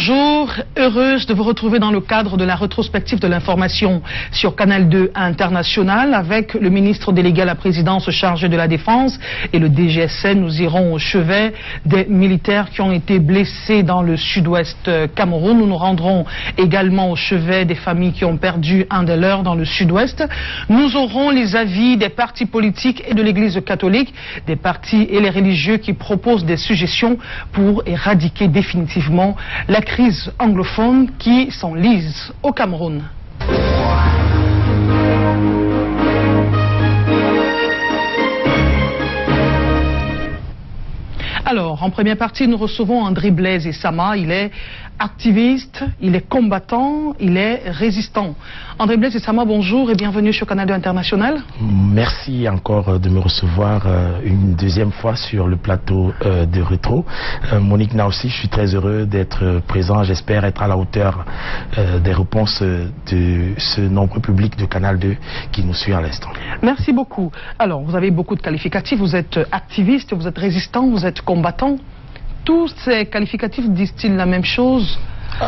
Bonjour, heureuse de vous retrouver dans le cadre de la rétrospective de l'information sur Canal 2 International avec le ministre délégué à la présidence chargé de la Défense et le DGSN. Nous irons au chevet des militaires qui ont été blessés dans le sud-ouest Cameroun. Nous nous rendrons également au chevet des familles qui ont perdu un des leurs dans le sud-ouest. Nous aurons les avis des partis politiques et de l'Église catholique, des partis et les religieux qui proposent des suggestions pour éradiquer définitivement la crise anglophone qui s'enlise au Cameroun. Alors, en première partie, nous recevons André Blaise Essama. Il est activiste, il est combattant, il est résistant. André Blaise Essama, bonjour et bienvenue sur Canal 2 International. Merci encore de me recevoir une deuxième fois sur le plateau de Rétro. Monique Naossi, je suis très heureux d'être présent. J'espère être à la hauteur des réponses de ce nombreux public de Canal 2 qui nous suit à l'instant. Merci beaucoup. Alors, vous avez beaucoup de qualificatifs. Vous êtes activiste, vous êtes résistant, vous êtes combattant. Tous ces qualificatifs disent-ils la même chose?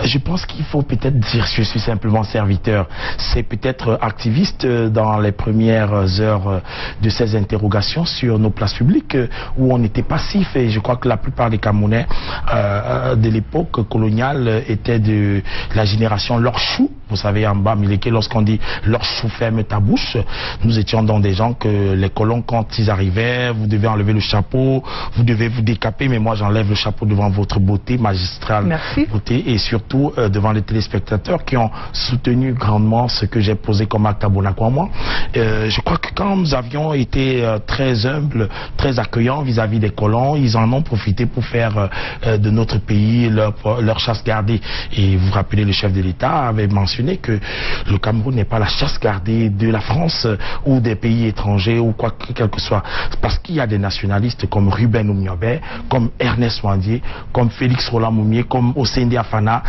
Je pense qu'il faut peut-être dire que je suis simplement serviteur. C'est peut-être activiste dans les premières heures de ces interrogations sur nos places publiques où on était passif. Et je crois que la plupart des Camerounais de l'époque coloniale étaient de la génération Lorchou. Vous savez, en bas, Mileke, lorsqu'on dit Lorchou ferme ta bouche, nous étions dans des gens que les colons, quand ils arrivaient, vous devez enlever le chapeau, vous devez vous décaper, mais moi j'enlève le chapeau devant votre beauté magistrale. Merci. Beauté et surtout devant les téléspectateurs qui ont soutenu grandement ce que j'ai posé comme acte à Bonacouama. Je crois que quand nous avions été très humbles, très accueillants vis-à-vis des colons, ils en ont profité pour faire de notre pays leur chasse gardée. Et vous vous rappelez, le chef de l'État avait mentionné que le Cameroun n'est pas la chasse gardée de la France ou des pays étrangers ou quoi quel que soit. Parce qu'il y a des nationalistes comme Ruben Oumiobe, comme Ernest Wandier, comme Félix Roland Moumier, comme Osende Afana.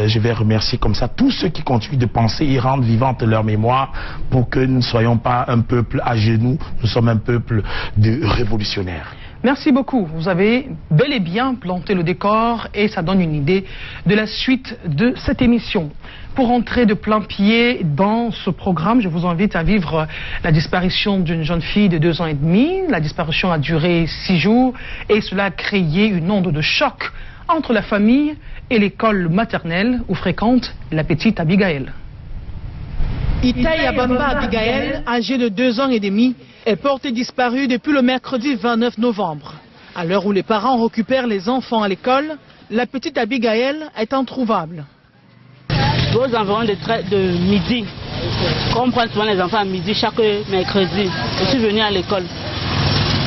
Je vais remercier comme ça tous ceux qui continuent de penser et rendre vivante leur mémoire pour que nous ne soyons pas un peuple à genoux, nous sommes un peuple de révolutionnaires. Merci beaucoup. Vous avez bel et bien planté le décor et ça donne une idée de la suite de cette émission. Pour entrer de plein pied dans ce programme, je vous invite à vivre la disparition d'une jeune fille de 2 ans et demi. La disparition a duré 6 jours et cela a créé une onde de choc entre la famille et l'école maternelle où fréquente la petite Abigail. Itaï Abamba Abigail, âgée de 2 ans et demi, est portée disparue depuis le mercredi 29 novembre. À l'heure où les parents récupèrent les enfants à l'école, la petite Abigail est introuvable. Aux environs de midi, comme on prend souvent les enfants à midi chaque mercredi, je suis venue à l'école.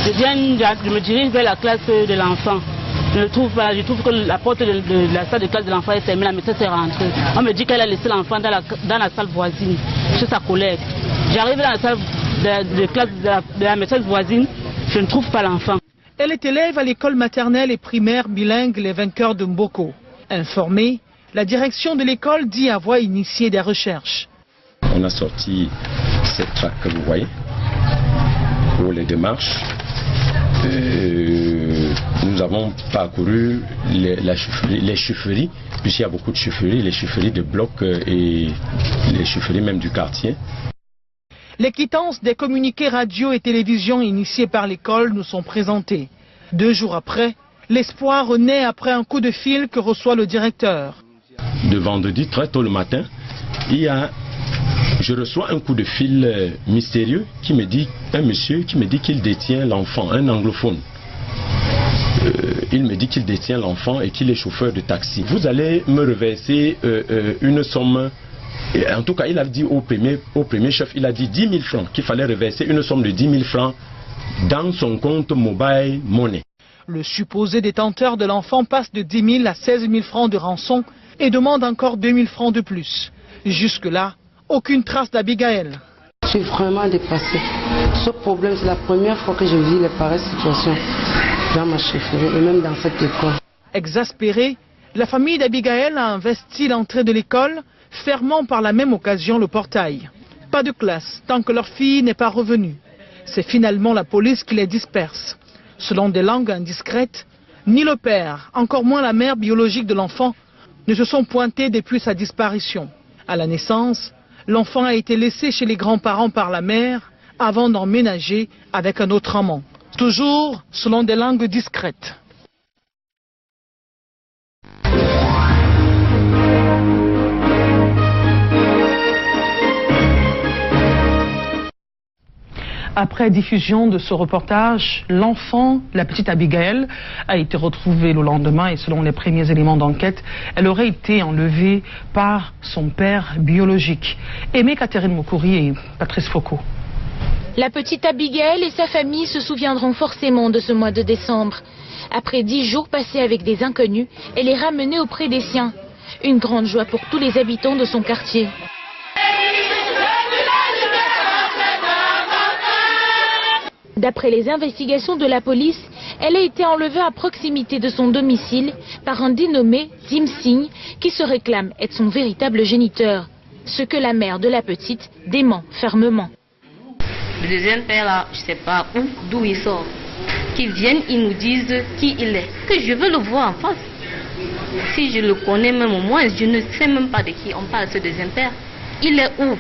Je me dirige vers la classe de l'enfant. Je ne trouve pas, je trouve que la porte de la salle de classe de l'enfant est fermée, la maîtresse est rentrée. On me dit qu'elle a laissé l'enfant dans la salle voisine, chez sa collègue. J'arrive dans la salle de classe de la maîtresse voisine, je ne trouve pas l'enfant. Elle est élève à l'école maternelle et primaire bilingue Les Vainqueurs de Mboko. Informée, la direction de l'école dit avoir initié des recherches. On a sorti cette traque que vous voyez pour les démarches. Nous avons parcouru les chefferies, puisqu'il y a beaucoup de chefferies, les chefferies de blocs et les chefferies même du quartier. Les quittances des communiqués radio et télévision initiés par l'école nous sont présentées. 2 jours après, l'espoir renaît après un coup de fil que reçoit le directeur. De vendredi, très tôt le matin, je reçois un coup de fil mystérieux qui me dit, un monsieur qui me dit qu'il détient l'enfant, un anglophone. Il me dit qu'il détient l'enfant et qu'il est chauffeur de taxi. Vous allez me reverser une somme, en tout cas il a dit au premier chef, il a dit 10 000 francs, qu'il fallait reverser une somme de 10 000 francs dans son compte mobile money. Le supposé détenteur de l'enfant passe de 10 000 à 16 000 francs de rançon et demande encore 2 000 francs de plus. Jusque-là, aucune trace d'Abigail. Je suis vraiment dépassée. Ce problème, c'est la première fois que je vis les pareilles situations dans ma chefferie et même dans cette école. Exaspérée, la famille d'Abigail a investi l'entrée de l'école, fermant par la même occasion le portail. Pas de classe tant que leur fille n'est pas revenue. C'est finalement la police qui les disperse. Selon des langues indiscrètes, ni le père, encore moins la mère biologique de l'enfant, ne se sont pointés depuis sa disparition. À la naissance, l'enfant a été laissé chez les grands-parents par la mère avant d'emménager avec un autre amant. Toujours selon des langues discrètes. Après diffusion de ce reportage, l'enfant, la petite Abigail, a été retrouvée le lendemain et selon les premiers éléments d'enquête, elle aurait été enlevée par son père biologique. Aimée Catherine Moukouri et Patrice Foucault. La petite Abigail et sa famille se souviendront forcément de ce mois de décembre. Après 10 jours passés avec des inconnus, elle est ramenée auprès des siens. Une grande joie pour tous les habitants de son quartier. D'après les investigations de la police, elle a été enlevée à proximité de son domicile par un dénommé Dim Singh qui se réclame être son véritable géniteur. Ce que la mère de la petite dément fermement. Le deuxième père là, je ne sais pas d'où il sort. Qu'ils viennent, ils nous disent qui il est. Que je veux le voir en face. Si je le connais même au moins, je ne sais même pas de qui on parle, ce deuxième père. Il est où?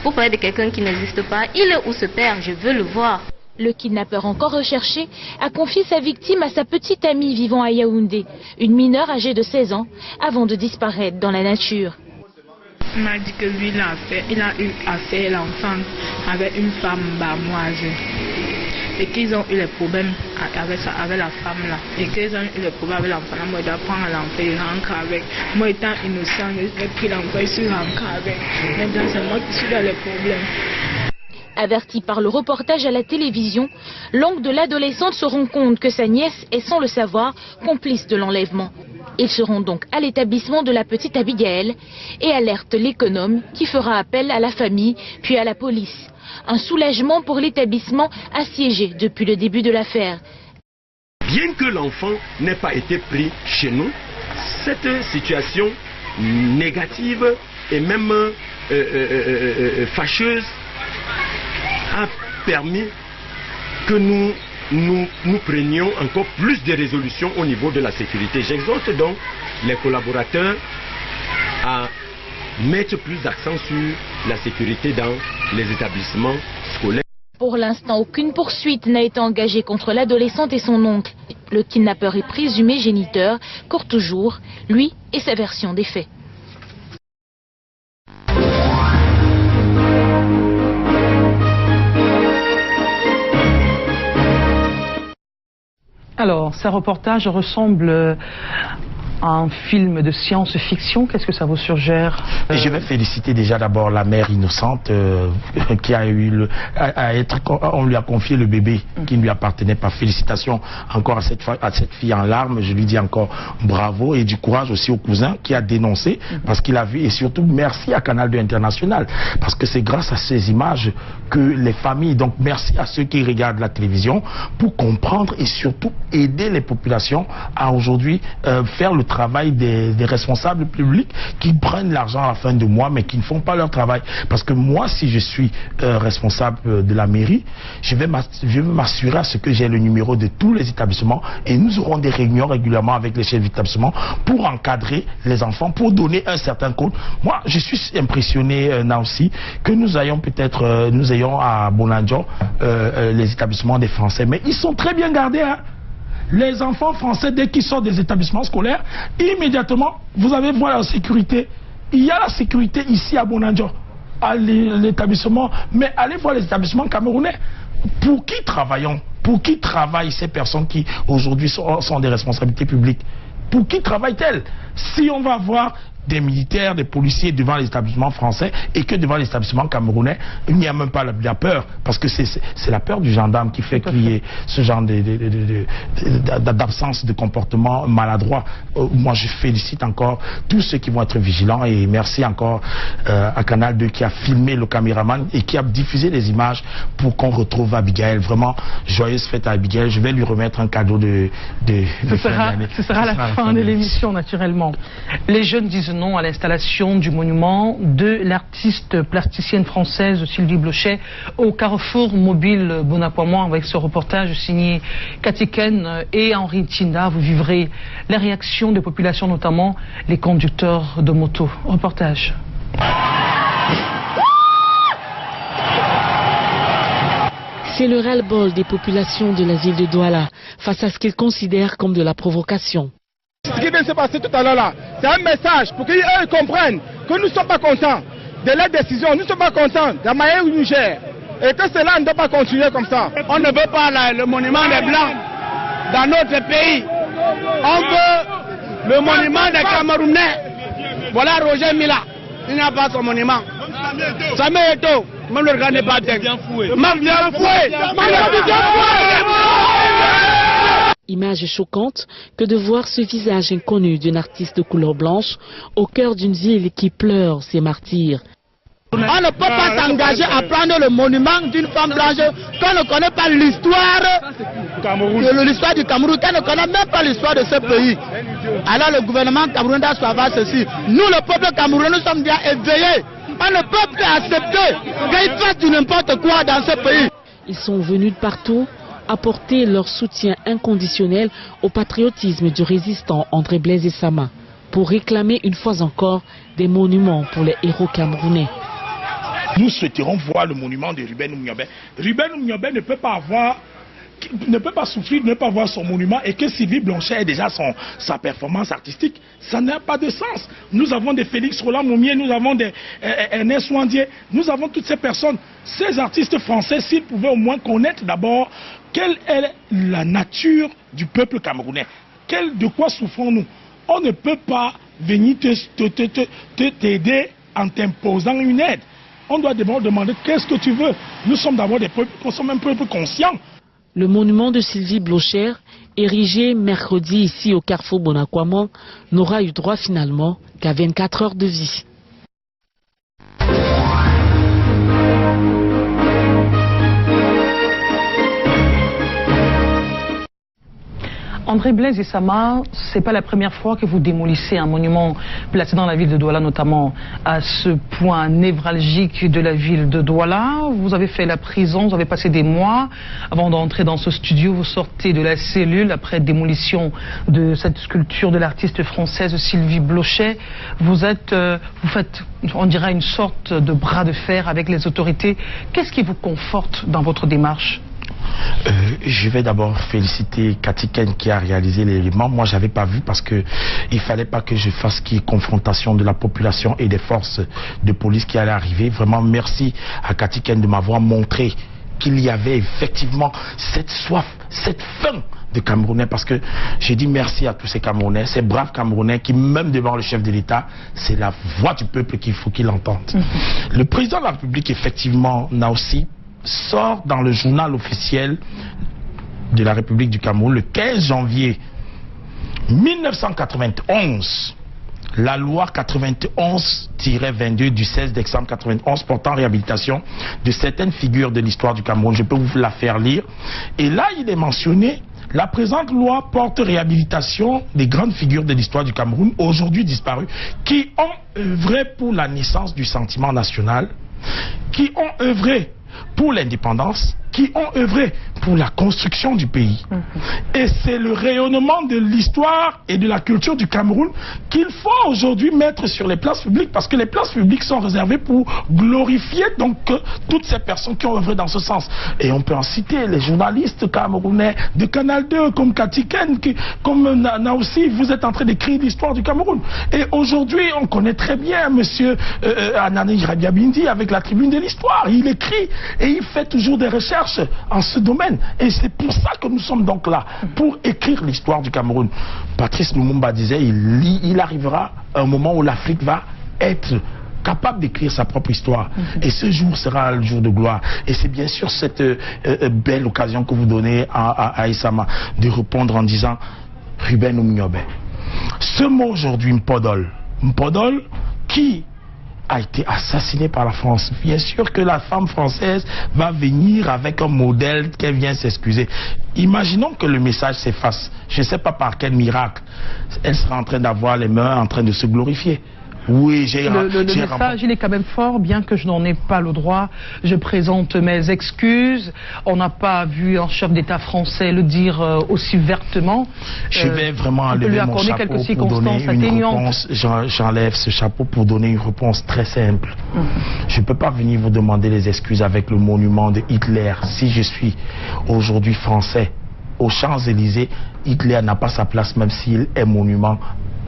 Pour parler de quelqu'un qui n'existe pas, il est où ce père? Je veux le voir. Le kidnappeur encore recherché a confié sa victime à sa petite amie vivant à Yaoundé, une mineure âgée de 16 ans, avant de disparaître dans la nature. Il m'a dit que lui, il a eu affaire l'enfant avec une femme barmoise. Et qu'ils ont eu les problèmes avec la femme là. Et qu'ils ont eu les problèmes avec l'enfant. Moi, je dois prendre l'enfant et rentrer avec. Moi, étant innocent, j'ai pris l'enfant et je suis rentré avec. Maintenant, c'est moi qui suis dans les problèmes. Averti par le reportage à la télévision, l'oncle de l'adolescente se rend compte que sa nièce est sans le savoir complice de l'enlèvement. Ils seront donc à l'établissement de la petite Abigail et alerte l'économe qui fera appel à la famille puis à la police. Un soulagement pour l'établissement assiégé depuis le début de l'affaire. Bien que l'enfant n'ait pas été pris chez nous, cette situation négative et même fâcheuse a permis que nous prenions encore plus de résolutions au niveau de la sécurité. J'exhorte donc les collaborateurs à mettre plus d'accent sur la sécurité dans les établissements scolaires. Pour l'instant, aucune poursuite n'a été engagée contre l'adolescente et son oncle. Le kidnappeur est présumé géniteur, court toujours, lui et sa version des faits. Alors, ce reportage ressemble à un film de science-fiction. Qu'est-ce que ça vous suggère? Je vais féliciter déjà d'abord la mère innocente qui a eu on lui a confié le bébé qui ne lui appartenait pas. Félicitations encore à cette fille en larmes. Je lui dis encore bravo et du courage aussi au cousin qui a dénoncé parce qu'il a vu, et surtout merci à Canal 2 International parce que c'est grâce à ces images que les familles, donc merci à ceux qui regardent la télévision pour comprendre et surtout aider les populations à aujourd'hui faire le travail des responsables publics qui prennent l'argent à la fin de mois mais qui ne font pas leur travail. Parce que moi, si je suis responsable de la mairie, je vais m'assurer à ce que j'ai le numéro de tous les établissements et nous aurons des réunions régulièrement avec les chefs d'établissement pour encadrer les enfants, pour donner un certain code. Moi, je suis impressionné, Nancy, que nous ayons peut-être, nous ayons à Bonadjo les établissements des Français, mais ils sont très bien gardés, hein. Les enfants français, dès qu'ils sortent des établissements scolaires, immédiatement, vous allez voir la sécurité. Il y a la sécurité ici à Bonadjo, à l'établissement, mais allez voir les établissements camerounais. Pour qui travaillons? Pour qui travaillent ces personnes qui aujourd'hui sont des responsabilités publiques? Pour qui travaillent-elles? Si on va voir des militaires, des policiers devant les établissements français et que devant les établissements camerounais, il n'y a même pas la peur, parce que c'est la peur du gendarme qui fait qu'il y ait ce genre d'absence de comportement maladroit. Moi, je félicite encore tous ceux qui vont être vigilants et merci encore à Canal 2 qui a filmé le caméraman et qui a diffusé les images pour qu'on retrouve Abigail. Vraiment, joyeuse fête à Abigail. Je vais lui remettre un cadeau de fin d'année. Ce sera la fin de l'émission, naturellement. Les jeunes disent revenons à l'installation du monument de l'artiste plasticienne française Sylvie Blochet au carrefour mobile Bonaquamon avec ce reportage signé Cathy Ken et Henri Tinda. Vous vivrez les réactions des populations, notamment les conducteurs de moto. Reportage. C'est le ras-le-bol des populations de la ville de Douala face à ce qu'ils considèrent comme de la provocation. Ce qui vient de se passer tout à l'heure là, c'est un message pour qu'ils comprennent que nous ne sommes pas contents de la décision, nous ne sommes pas contents de la manière où nous gèrent et que cela ne doit pas continuer comme ça. On ne veut pas le monument des Blancs dans notre pays. On veut le monument des Camerounais. Voilà Roger Mila, il n'a pas son monument. Samuel Eto'o, même le regard n'est pas bien foué. Image choquante que de voir ce visage inconnu d'une artiste de couleur blanche au cœur d'une ville qui pleure ses martyrs. On ne peut pas s'engager à prendre le monument d'une femme blanche quand on ne connaît pas l'histoire du Cameroun, quand on ne connaît même pas l'histoire de ce pays. Alors le gouvernement camerounais doit savoir ceci. Nous, le peuple camerounais, nous sommes bien éveillés. On ne peut plus accepter qu'ils fassent du n'importe quoi dans ce pays. Ils sont venus de partout apporter leur soutien inconditionnel au patriotisme du résistant André Blaise Essama pour réclamer une fois encore des monuments pour les héros camerounais. Nous souhaiterons voir le monument de Ruben Oumniobé. Ruben Oumniobé ne peut pas souffrir de ne pas voir son monument et que Sylvie Blochet ait déjà sa performance artistique. Ça n'a pas de sens. Nous avons des Félix Roland Moumier, nous avons des Ernest Ouandier, nous avons toutes ces personnes. Ces artistes français, s'ils pouvaient au moins connaître d'abord quelle est la nature du peuple camerounais, de quoi souffrons-nous. On ne peut pas venir t'aider en t'imposant une aide. On doit d'abord demander qu'est-ce que tu veux. Nous sommes d'abord des peuples, nous sommes un peuple conscient. Le monument de Sylvie Blochet, érigé mercredi ici au carrefour Bonaquamon, n'aura eu droit finalement qu'à 24 heures de vie. André Blaise Essama, c'est pas la première fois que vous démolissez un monument placé dans la ville de Douala, notamment à ce point névralgique de la ville de Douala. Vous avez fait la prison, vous avez passé des mois avant d'entrer dans ce studio. Vous sortez de la cellule après démolition de cette sculpture de l'artiste française Sylvie Blochet. Vous faites, on dirait, une sorte de bras de fer avec les autorités. Qu'est-ce qui vous conforte dans votre démarche ? Je vais d'abord féliciter Cathy Ken qui a réalisé l'élément. Moi, j'avais pas vu parce que il fallait pas que je fasse qu'il y ait confrontation de la population et des forces de police qui allaient arriver. Vraiment, merci à Cathy Ken de m'avoir montré qu'il y avait effectivement cette soif, cette faim de Camerounais, parce que j'ai dit merci à tous ces Camerounais, ces braves Camerounais qui, même devant le chef de l'État, c'est la voix du peuple qu'il faut qu'il entende. Le président de la République, effectivement, n'a aussi sort dans le journal officiel de la République du Cameroun le 15 janvier 1991, la loi 91-22 du 16 décembre 91 portant réhabilitation de certaines figures de l'histoire du Cameroun. Je peux vous la faire lire. Et là, il est mentionné: la présente loi porte réhabilitation des grandes figures de l'histoire du Cameroun, aujourd'hui disparues, qui ont œuvré pour la naissance du sentiment national, qui ont œuvré pour l'indépendance, qui ont œuvré pour la construction du pays. Et c'est le rayonnement de l'histoire et de la culture du Cameroun qu'il faut aujourd'hui mettre sur les places publiques, parce que les places publiques sont réservées pour glorifier donc toutes ces personnes qui ont œuvré dans ce sens. Et on peut en citer les journalistes camerounais de Canal 2 comme Cathy Ken, comme Naoussi. Vous êtes en train d'écrire l'histoire du Cameroun. Et aujourd'hui, on connaît très bien monsieur Anani Rabiabindi avec la Tribune de l'Histoire. Il écrit et il fait toujours des recherches en ce domaine. Et c'est pour ça que nous sommes donc là, pour écrire l'histoire du Cameroun. Patrice Lumumba disait, il arrivera un moment où l'Afrique va être capable d'écrire sa propre histoire. Et ce jour sera le jour de gloire. Et c'est bien sûr cette belle occasion que vous donnez à Essama de répondre en disant Ruben Oumniobé. Ce mot aujourd'hui, Mpodol, qui a été assassiné par la France. Bien sûr que la femme française va venir avec un modèle qu'elle vient s'excuser. Imaginons que le message s'efface. Je ne sais pas par quel miracle. Elle sera en train d'avoir les mains en train de se glorifier. Oui, j'ai le message, il est quand même fort, bien que je n'en ai pas le droit. Je présente mes excuses. On n'a pas vu un chef d'État français le dire aussi vertement. Je vais vraiment enlever mon chapeau pour donner une réponse. J'enlève ce chapeau pour donner une réponse très simple. Je ne peux pas venir vous demander les excuses avec le monument de Hitler. Si je suis aujourd'hui français, aux Champs-Élysées, Hitler n'a pas sa place, même s'il est monument.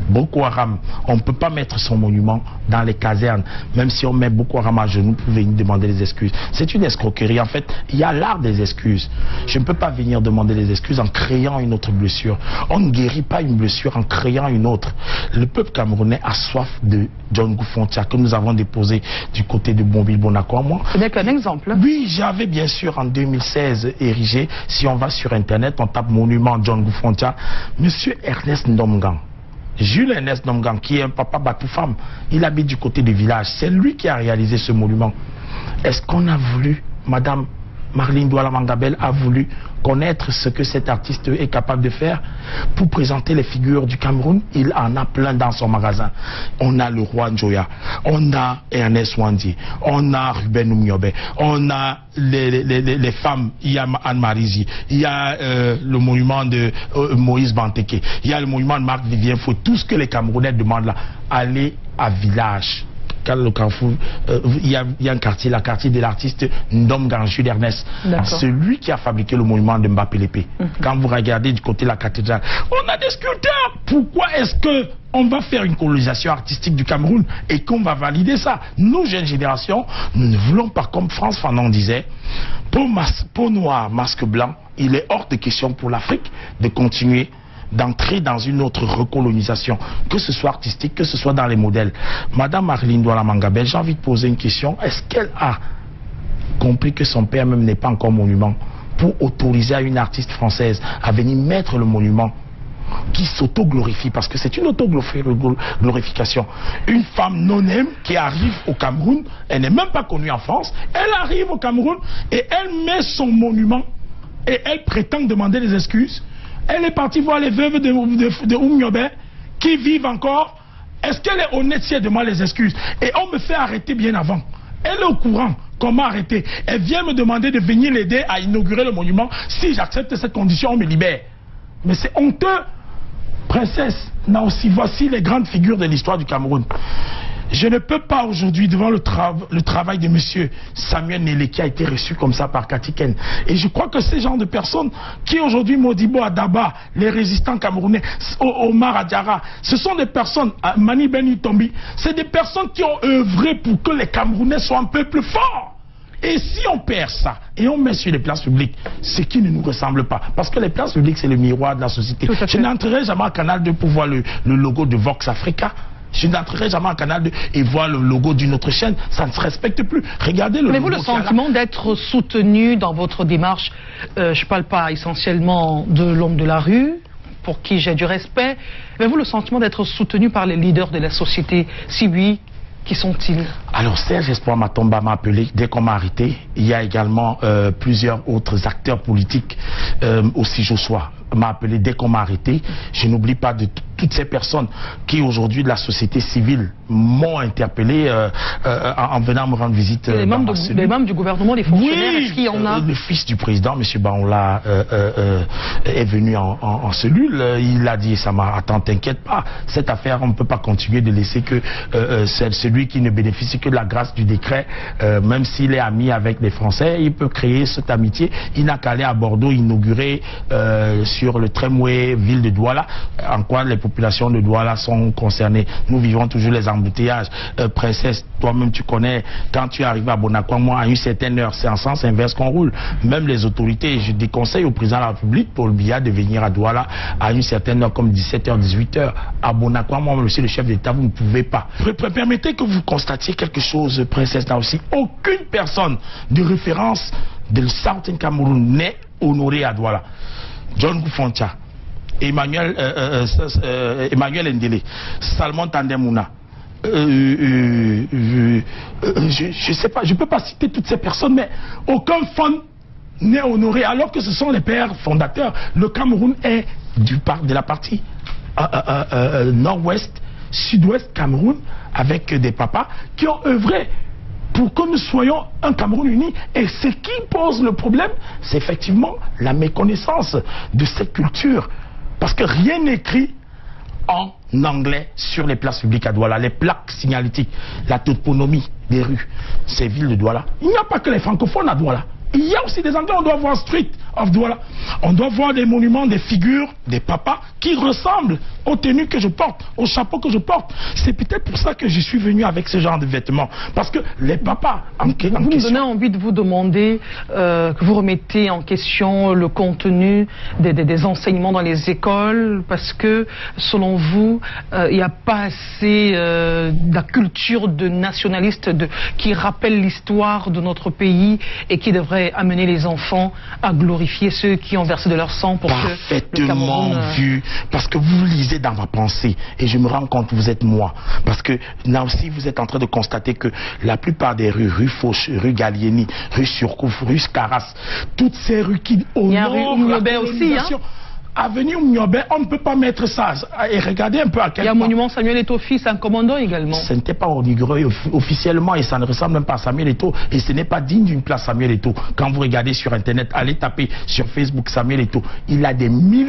Boko Haram, on ne peut pas mettre son monument dans les casernes, même si on met Boko Haram à genoux pour venir demander des excuses. C'est une escroquerie. En fait, il y a l'art des excuses. Je ne peux pas venir demander des excuses en créant une autre blessure. On ne guérit pas une blessure en créant une autre. Le peuple camerounais a soif de John Goufontia que nous avons déposé du côté de Mobile Bonacou. C'est qu'un exemple. Oui, j'avais bien sûr en 2016 érigé, si on va sur internet, on tape monument John Goufontia, Monsieur Ernest Ndomgan. Jules Ernest Ndomgan, qui est un papa batou-femme, il habite du côté du village. C'est lui qui a réalisé ce monument. Est-ce qu'on a voulu, Madame Marlene Douala Mangabel a voulu connaître ce que cet artiste est capable de faire pour présenter les figures du Cameroun? Il en a plein dans son magasin. On a le roi Njoya, on a Ernest Wandi, on a Ruben Oumiobe, on a les femmes, il y a Anne Marizi, il y a le monument de Moïse Banteke, il y a le monument de Marc-Vivien Fouet. Tout ce que les Camerounais demandent là, aller à village. Le Carrefour, il y a un quartier, le quartier de l'artiste Ndomgan Jules Ernest. Celui qui a fabriqué le monument de Mbappé Lépé. Quand vous regardez du côté de la cathédrale, on a des sculpteurs. Pourquoi est-ce qu'on va faire une colonisation artistique du Cameroun et qu'on va valider ça? Nous, jeunes générations, nous ne voulons pas, comme Frantz Fanon disait, peau noire, masque blanc, il est hors de question pour l'Afrique de continuer d'entrer dans une autre recolonisation, que ce soit artistique, que ce soit dans les modèles. Madame Marlene Douala Mangabel, j'ai envie de poser une question. Est-ce qu'elle a compris que son père même n'est pas encore monument pour autoriser à une artiste française à venir mettre le monument qui s'auto-glorifie, parce que c'est une auto-glorification. Une femme non-aime qui arrive au Cameroun, elle n'est même pas connue en France, elle arrive au Cameroun et elle met son monument et elle prétend demander des excuses. Elle est partie voir les veuves de Oumiobe qui vivent encore. Est-ce qu'elle est honnête si elle demande les excuses? Et on me fait arrêter bien avant. Elle est au courant qu'on m'a arrêté. Elle vient me demander de venir l'aider à inaugurer le monument. Si j'accepte cette condition, on me libère. Mais c'est honteux. Princesse, là aussi, voici les grandes figures de l'histoire du Cameroun. Je ne peux pas aujourd'hui, devant le travail de monsieur Samuel Nélé, qui a été reçu comme ça par Katiken. Et je crois que ces gens de personnes qui aujourd'hui, Modibo Adaba, les résistants camerounais, Omar Adiara, ce sont des personnes, Mani Ben Tombi, c'est des personnes qui ont œuvré pour que les Camerounais soient un peu plus forts. Et si on perd ça, et on met sur les places publiques, ce qui ne nous ressemble pas, parce que les places publiques, c'est le miroir de la société. Je n'entrerai jamais à Canal 2 pour voir le logo de Vox Africa. Je n'entrerai jamais en Canal 2 et voir le logo d'une autre chaîne. Ça ne se respecte plus. Regardez le logo. Avez-vous le sentiment d'être soutenu dans votre démarche? Je ne parle pas essentiellement de l'homme de la rue, pour qui j'ai du respect. Avez-vous le sentiment d'être soutenu par les leaders de la société? Si oui, qui sont-ils? Alors Serge Espoir Matomba m'a appelé dès qu'on m'a arrêté. Il y a également plusieurs autres acteurs politiques, aussi Joshua m'a appelé dès qu'on m'a arrêté. Je n'oublie pas de toutes ces personnes qui aujourd'hui de la société civile m'ont interpellé en venant me rendre visite. Les membres du gouvernement, les fonctionnaires, oui, est-ce qu'il y en a? Le fils du président, M. Baoula, est venu en cellule. Il a dit, attends, t'inquiète pas, cette affaire, on ne peut pas continuer de laisser que celui qui ne bénéficie que de la grâce du décret, même s'il est ami avec les Français, il peut créer cette amitié. Il n'a qu'à aller à Bordeaux inaugurer sur le tramway ville de Douala, en quoi les populations de Douala sont concernées. Nous vivons toujours les embouteillages. Princesse, toi-même tu connais, quand tu arrives à Bonacou, à une certaine heure, c'est en sens inverse qu'on roule. Même les autorités, je déconseille au président de la République, Paul Biya, de venir à Douala à une certaine heure, comme 17h, 18h. À Bonacou, moi, monsieur le chef d'État, vous ne pouvez pas. Permettez que vous constatiez quelque chose, princesse, là aussi. Aucune personne de référence de Southern Cameroun n'est honorée à Douala. John Goufontia, Emmanuel Ndélé, Salmon Tandemouna, je sais pas, je peux pas citer toutes ces personnes, mais aucun fond n'est honoré, alors que ce sont les pères fondateurs. Le Cameroun est de la partie nord-ouest sud-ouest Cameroun avec des papas qui ont œuvré pour que nous soyons un Cameroun uni. Et ce qui pose le problème, c'est effectivement la méconnaissance de cette culture. Parce que rien n'écrit en anglais sur les places publiques à Douala, les plaques signalétiques, la toponymie des rues, ces villes de Douala. Il n'y a pas que les francophones à Douala. Il y a aussi des Anglais, on doit voir Street of Douala. On doit voir des monuments, des figures, des papas qui ressemblent aux tenues que je porte, aux chapeaux que je porte. C'est peut-être pour ça que je suis venu avec ce genre de vêtements. Parce que les papas vous me donnez envie de vous demander que vous remettez en question le contenu des enseignements dans les écoles, parce que selon vous, il n'y a pas assez de la culture de nationaliste qui rappelle l'histoire de notre pays et qui devrait amener les enfants à glorifier ceux qui ont versé de leur sang pour que le Cameroun... vu, parce que vous lisez dans ma pensée et je me rends compte que vous êtes moi, parce que là aussi vous êtes en train de constater que la plupart des rues, rue Fauche, rue Gallieni, rue Surcouf, rue Scaras, toutes ces rues qui honorent la colonisation, Avenue Mniobé, on ne peut pas mettre ça. Et regardez un peu à quel point... Il y a un monument Samuel Eto'o fils, un commandant également. Ce n'était pas inauguré officiellement et ça ne ressemble même pas à Samuel Eto'o. Et ce n'est pas digne d'une place Samuel Eto'o. Quand vous regardez sur Internet, allez taper sur Facebook Samuel Eto'o. Il a des millions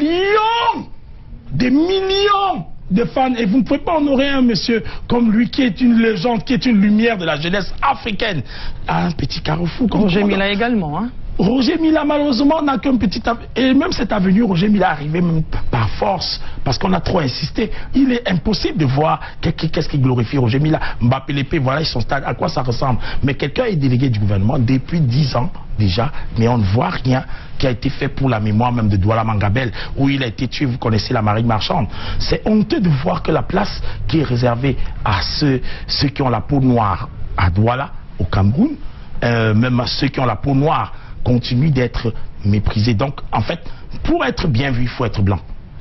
de fans. Et vous ne pouvez pas honorer un monsieur comme lui qui est une légende, qui est une lumière de la jeunesse africaine. À un petit carrefour. Roger Mila également, hein. Roger Mila, malheureusement, n'a qu'un petit... Et même cette avenue, Roger Mila est arrivé même par force, parce qu'on a trop insisté. Il est impossible de voir qu'est-ce qui glorifie Roger Mila. Mbappé Lépé, voilà son stade, à quoi ça ressemble. Mais quelqu'un est délégué du gouvernement depuis 10 ans déjà, mais on ne voit rien qui a été fait pour la mémoire même de Douala Mangabel, où il a été tué, vous connaissez la marine marchande. C'est honteux de voir que la place qui est réservée à ceux qui ont la peau noire à Douala, au Cameroun, même à ceux qui ont la peau noire, continue d'être méprisé. Donc, en fait, pour être bien vu, il faut être blanc.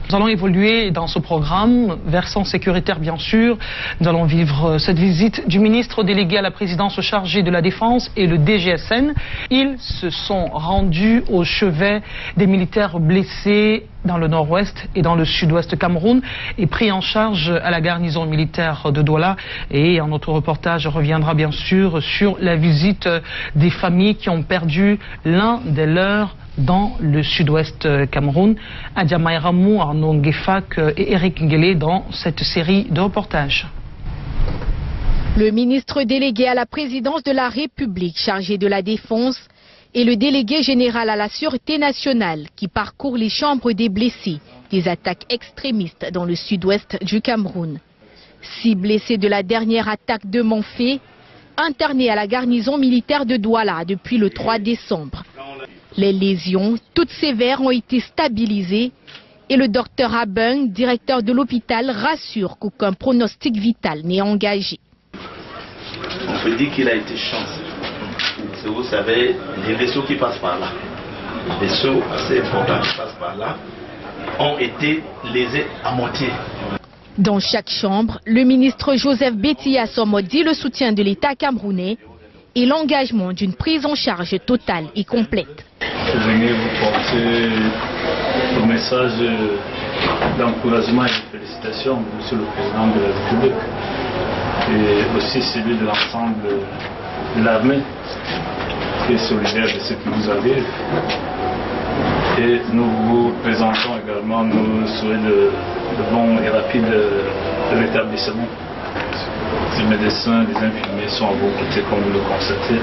Nous allons évoluer dans ce programme, versant sécuritaire bien sûr. Nous allons vivre cette visite du ministre délégué à la présidence chargé de la Défense et le DGSN. Ils se sont rendus au chevet des militaires blessés dans le nord-ouest et dans le sud-ouest Cameroun et pris en charge à la garnison militaire de Douala. Et notre reportage reviendra bien sûr sur la visite des familles qui ont perdu l'un des leurs dans le sud-ouest Cameroun. Adjama Ramou, Arnaud Ngefak et Eric Nguélé dans cette série de reportages. Le ministre délégué à la présidence de la République chargé de la Défense et le délégué général à la Sûreté nationale qui parcourt les chambres des blessés des attaques extrémistes dans le sud-ouest du Cameroun. 6 blessés de la dernière attaque de Manfé, internés à la garnison militaire de Douala depuis le 3 décembre. Les lésions, toutes sévères, ont été stabilisées et le docteur Abeng, directeur de l'hôpital, rassure qu'aucun pronostic vital n'est engagé. On peut dire qu'il a été chanceux. Vous savez, les vaisseaux qui passent par là, les vaisseaux assez importants qui passent par là, ont été lésés à moitié. Dans chaque chambre, le ministre Joseph Betty Assomo dit le soutien de l'État camerounais et l'engagement d'une prise en charge totale et complète. Je venais vous porter le message d'encouragement et de félicitations, Monsieur le Président de la République, et aussi celui de l'ensemble de l'armée, qui est solidaire de ce que vous avez. Et nous vous présentons également nos souhaits de bon et rapide rétablissement. Les médecins, les infirmiers sont à vos côtés comme vous le constatez.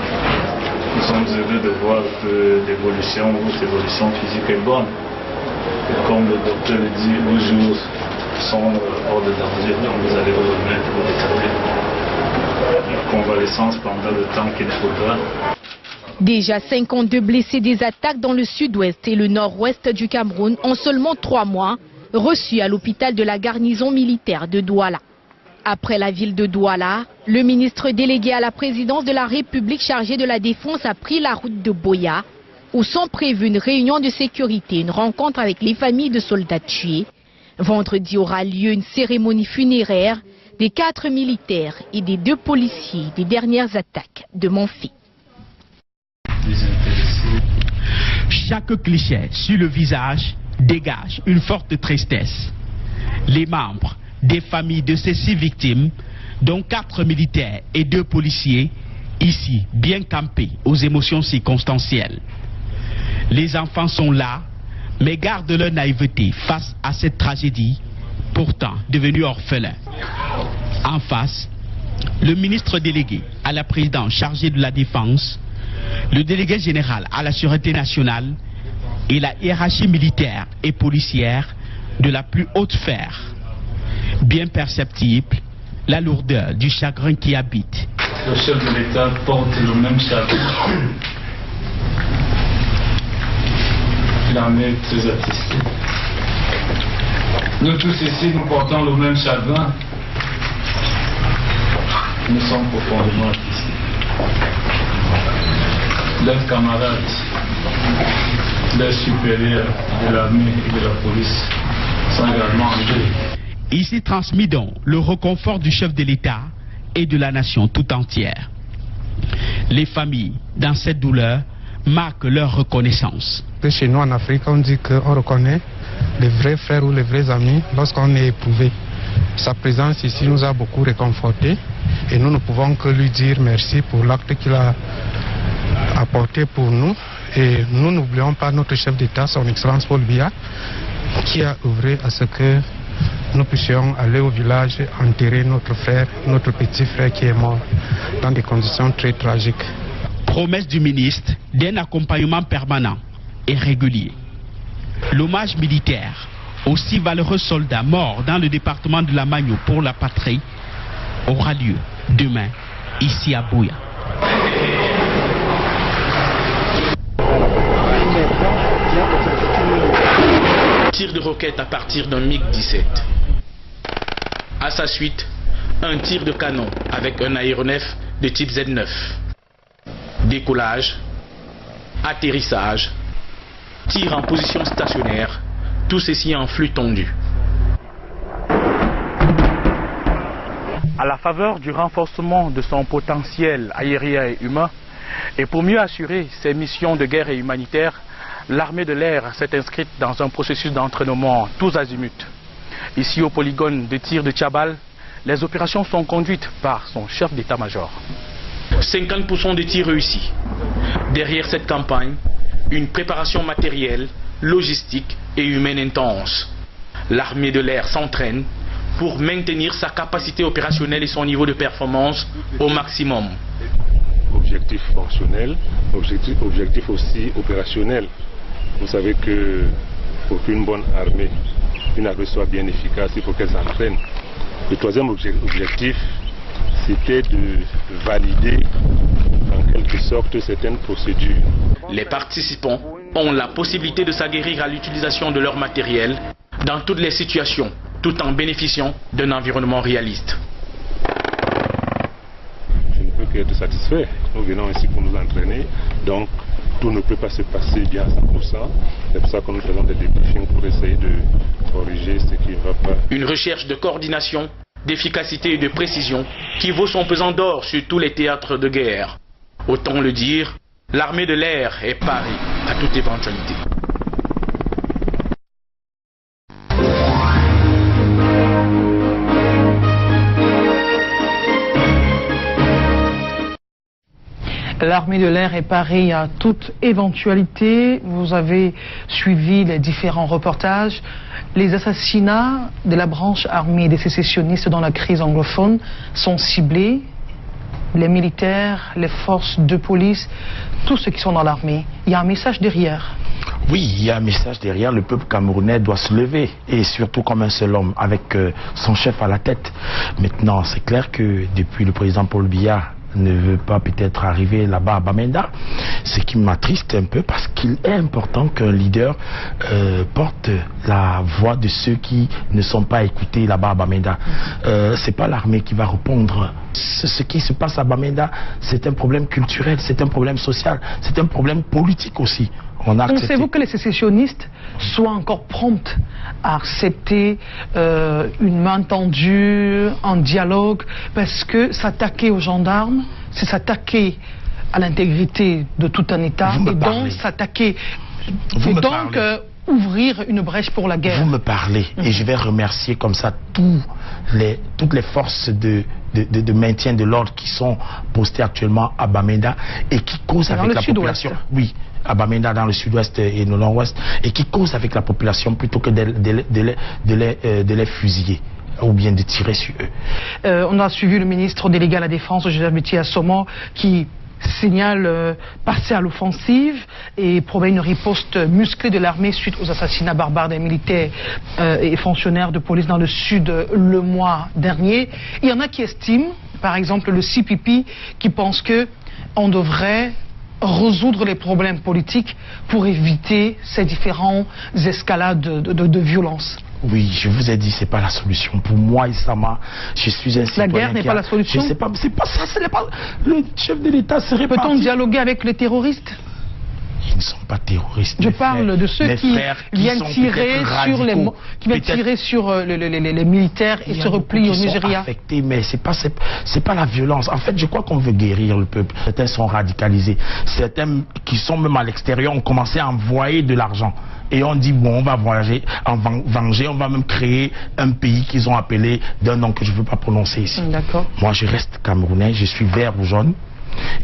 Nous sommes heureux de voir que l'évolution, votre évolution physique est bonne. Et comme le docteur le dit, vos jours sont hors de danger, donc vous allez vous remettre, vous rétablir. La convalescence pendant le temps qu'il faudra. Déjà 52 blessés des attaques dans le sud-ouest et le nord-ouest du Cameroun en seulement 3 mois, reçus à l'hôpital de la garnison militaire de Douala. Après la ville de Douala, le ministre délégué à la présidence de la République chargé de la Défense a pris la route de Boya, où sont prévues une réunion de sécurité, une rencontre avec les familles de soldats tués. Vendredi aura lieu une cérémonie funéraire des 4 militaires et des 2 policiers des dernières attaques de Manfé. Chaque cliché sur le visage dégage une forte tristesse. Les membres des familles de ces 6 victimes, dont 4 militaires et 2 policiers, ici bien campés aux émotions circonstancielles. Les enfants sont là, mais gardent leur naïveté face à cette tragédie, pourtant devenue orphelin. En face, le ministre délégué à la présidence chargé de la défense, le délégué général à la sûreté nationale et la hiérarchie militaire et policière de la plus haute sphère. Bien perceptible, la lourdeur du chagrin qui habite. Le chef de l'État porte le même chagrin. Il en est très attesté. Nous tous ici, nous portons le même chagrin. Nous sommes profondément attestés. Leurs camarades, leurs supérieurs de l'armée et de la police sont également en deuil. Ici transmis donc le réconfort du chef de l'État et de la nation tout entière. Les familles, dans cette douleur, marquent leur reconnaissance. Chez nous en Afrique, on dit qu'on reconnaît les vrais frères ou les vrais amis lorsqu'on est éprouvé. Sa présence ici nous a beaucoup réconfortés et nous ne pouvons que lui dire merci pour l'acte qu'il a apporté pour nous. Et nous n'oublions pas notre chef d'État, son Excellence Paul Biya, qui a œuvré à ce que nous puissions aller au village enterrer notre frère, notre petit frère qui est mort dans des conditions très tragiques. Promesse du ministre d'un accompagnement permanent et régulier. L'hommage militaire aux 6 valeureux soldats morts dans le département de la Magno pour la patrie aura lieu demain ici à Buea. Tir de roquette à partir d'un MiG-17. À sa suite, un tir de canon avec un aéronef de type Z9. Décollage, atterrissage, tir en position stationnaire, tout ceci en flux tendu. À la faveur du renforcement de son potentiel aérien et humain, et pour mieux assurer ses missions de guerre et humanitaire, l'armée de l'air s'est inscrite dans un processus d'entraînement tous azimuts. Ici au polygone de tir de Tchabal, les opérations sont conduites par son chef d'état-major. 50% de tirs réussis. Derrière cette campagne, une préparation matérielle, logistique et humaine intense. L'armée de l'air s'entraîne pour maintenir sa capacité opérationnelle et son niveau de performance au maximum. Objectif fonctionnel, objectif aussi opérationnel. Vous savez que pour qu'une bonne armée, une armée soit bien efficace, il faut qu'elle s'entraîne. Le troisième objectif, c'était de valider en quelque sorte certaines procédures. Les participants ont la possibilité de s'aguerrir à l'utilisation de leur matériel dans toutes les situations, tout en bénéficiant d'un environnement réaliste. Je ne peux qu'être satisfait. Nous venons ici pour nous entraîner, donc tout ne peut pas se passer bien à 100%. C'est pour ça que nous faisons des débriefings pour essayer de corriger ce qui ne va pas. Une recherche de coordination, d'efficacité et de précision qui vaut son pesant d'or sur tous les théâtres de guerre. Autant le dire, l'armée de l'air est parée à toute éventualité. L'armée de l'air est parée à toute éventualité. Vous avez suivi les différents reportages. Les assassinats de la branche armée des sécessionnistes dans la crise anglophone sont ciblés. Les militaires, les forces de police, tous ceux qui sont dans l'armée. Il y a un message derrière. Oui, il y a un message derrière. Le peuple camerounais doit se lever, et surtout comme un seul homme, avec son chef à la tête. Maintenant, c'est clair que depuis le président Paul Biya ne veut pas peut-être arriver là-bas à Bamenda, ce qui m'attriste un peu, parce qu'il est important qu'un leader porte la voix de ceux qui ne sont pas écoutés là-bas à Bamenda. C'est pas l'armée qui va répondre. Ce qui se passe à Bamenda, c'est un problème culturel, c'est un problème social, c'est un problème politique aussi. Pensez-vous que les sécessionnistes soient encore prompts à accepter une main tendue, un dialogue, parce que s'attaquer aux gendarmes, c'est s'attaquer à l'intégrité de tout un État, et donc s'attaquer. Et donc, ouvrir une brèche pour la guerre. Vous me parlez et je vais remercier comme ça toutes les forces de maintien de l'ordre qui sont postées actuellement à Bamenda et qui causent avec la population. Oui, à Bamenda dans le sud-ouest et le nord-ouest, et qui causent avec la population plutôt que de les fusiller ou bien de tirer sur eux. On a suivi le ministre délégué à la Défense, Joseph Betty Assomo, qui signale passer à l'offensive et promet une riposte musclée de l'armée suite aux assassinats barbares des militaires et fonctionnaires de police dans le sud le mois dernier. Il y en a qui estiment, par exemple le CPP, qui pense qu'on devrait résoudre les problèmes politiques pour éviter ces différentes escalades de violence. Oui, je vous ai dit, c'est pas la solution. Pour moi, Issama, je suis un citoyen. La guerre n'est pas la solution. Je sais pas, c'est pas ça, c'est pas. Le chef de l'État serait pas. Peut-on dialoguer avec les terroristes? Ils ne sont pas terroristes. Je parle de ceux qui viennent tirer sur les militaires et se replient au Nigeria. Affectés, mais c'est pas la violence. En fait, je crois qu'on veut guérir le peuple. Certains sont radicalisés. Certains qui sont même à l'extérieur ont commencé à envoyer de l'argent. Et on dit, bon, on va voyager, venger, on va même créer un pays qu'ils ont appelé d'un nom que je ne veux pas prononcer ici. D'accord. Moi, je reste camerounais, je suis vert ou jaune,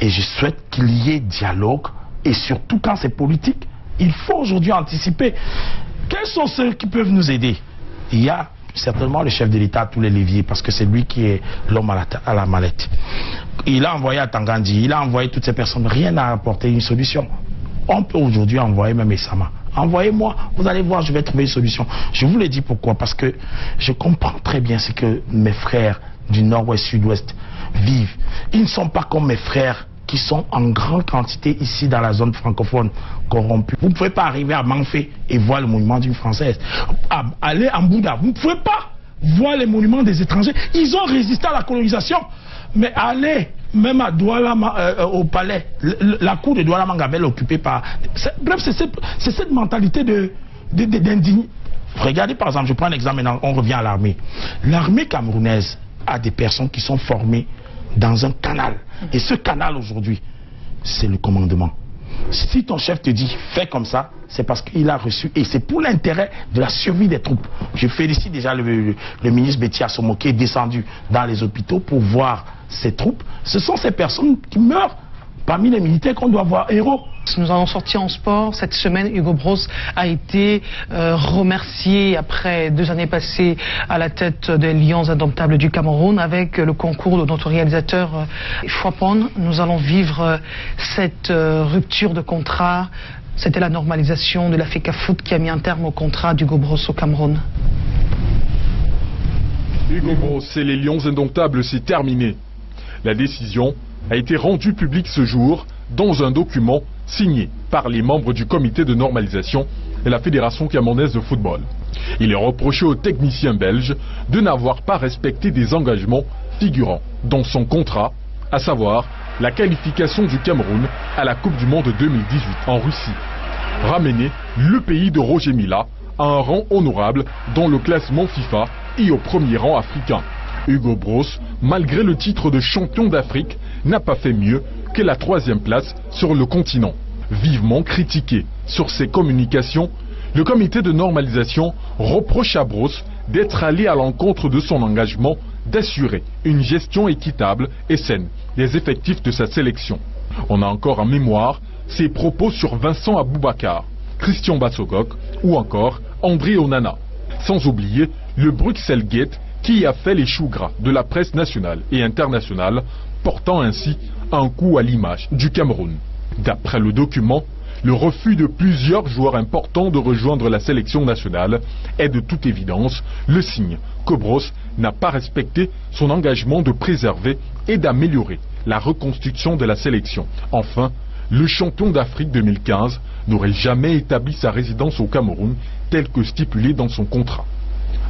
et je souhaite qu'il y ait dialogue, et surtout quand c'est politique, il faut aujourd'hui anticiper. Quels sont ceux qui peuvent nous aider? Il y a certainement le chef de l'État à tous les leviers, parce que c'est lui qui est l'homme à la mallette. Il a envoyé à Tangandi, il a envoyé toutes ces personnes, rien n'a apporté une solution. On peut aujourd'hui envoyer même Issama. Envoyez-moi, vous allez voir, je vais trouver une solution. Je vous le dis pourquoi, parce que je comprends très bien ce que mes frères du nord-ouest, sud-ouest vivent. Ils ne sont pas comme mes frères qui sont en grande quantité ici dans la zone francophone corrompue. Vous ne pouvez pas arriver à Manfé et voir le monument d'une Française. Aller en Bouddha, vous ne pouvez pas voir les monuments des étrangers. Ils ont résisté à la colonisation. Mais allez, même à Douala, au palais, la cour de Douala Mangabel est occupée par... Bref, c'est cette mentalité d'indigne. Regardez par exemple, je prends un exemple maintenant, on revient à l'armée. L'armée camerounaise a des personnes qui sont formées dans un canal. Et ce canal aujourd'hui, c'est le commandement. Si ton chef te dit fais comme ça, c'est parce qu'il a reçu, et c'est pour l'intérêt de la survie des troupes. Je félicite déjà le ministre Betty Assomo qui est descendu dans les hôpitaux pour voir ces troupes. Ce sont ces personnes qui meurent parmi les militaires qu'on doit voir héros. Nous allons sortir en sport. Cette semaine, Hugo Bros a été remercié après 2 années passées à la tête des Lions indomptables du Cameroun avec le concours de notre réalisateur Chouapon. Nous allons vivre cette rupture de contrat. C'était la normalisation de la FECAFOOT qui a mis un terme au contrat d'Hugo Bros au Cameroun. Hugo Bros et les Lions indomptables, c'est terminé. La décision a été rendue publique ce jour dans un document signé par les membres du comité de normalisation et la Fédération camerounaise de football. Il est reproché aux techniciens belges de n'avoir pas respecté des engagements figurant dans son contrat, à savoir la qualification du Cameroun à la Coupe du Monde 2018 en Russie. Ramener le pays de Roger Mila à un rang honorable dans le classement FIFA et au premier rang africain. Hugo Bros, malgré le titre de champion d'Afrique, n'a pas fait mieux que la 3e place sur le continent. Vivement critiqué sur ses communications, le comité de normalisation reproche à Bros d'être allé à l'encontre de son engagement d'assurer une gestion équitable et saine des effectifs de sa sélection. On a encore en mémoire ses propos sur Vincent Aboubakar, Christian Bassogok ou encore André Onana. Sans oublier le Bruxelles Gate qui a fait les choux gras de la presse nationale et internationale, portant ainsi un coup à l'image du Cameroun. D'après le document, le refus de plusieurs joueurs importants de rejoindre la sélection nationale est de toute évidence le signe que Bros n'a pas respecté son engagement de préserver et d'améliorer la reconstruction de la sélection. Enfin, le champion d'Afrique 2015 n'aurait jamais établi sa résidence au Cameroun tel que stipulé dans son contrat.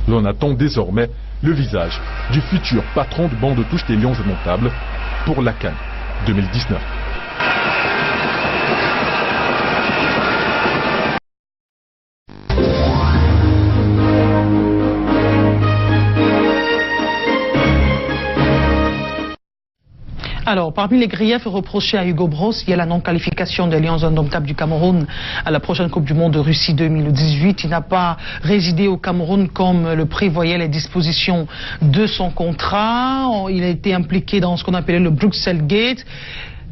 L'on attend désormais le visage du futur patron de banc de touche des Lions indomptables pour la CAN 2019. Alors, parmi les griefs reprochés à Hugo Broos, il y a la non-qualification des Lions indomptables du Cameroun à la prochaine Coupe du Monde de Russie 2018. Il n'a pas résidé au Cameroun comme le prévoyaient les dispositions de son contrat. Il a été impliqué dans ce qu'on appelait le Bruxelles Gate.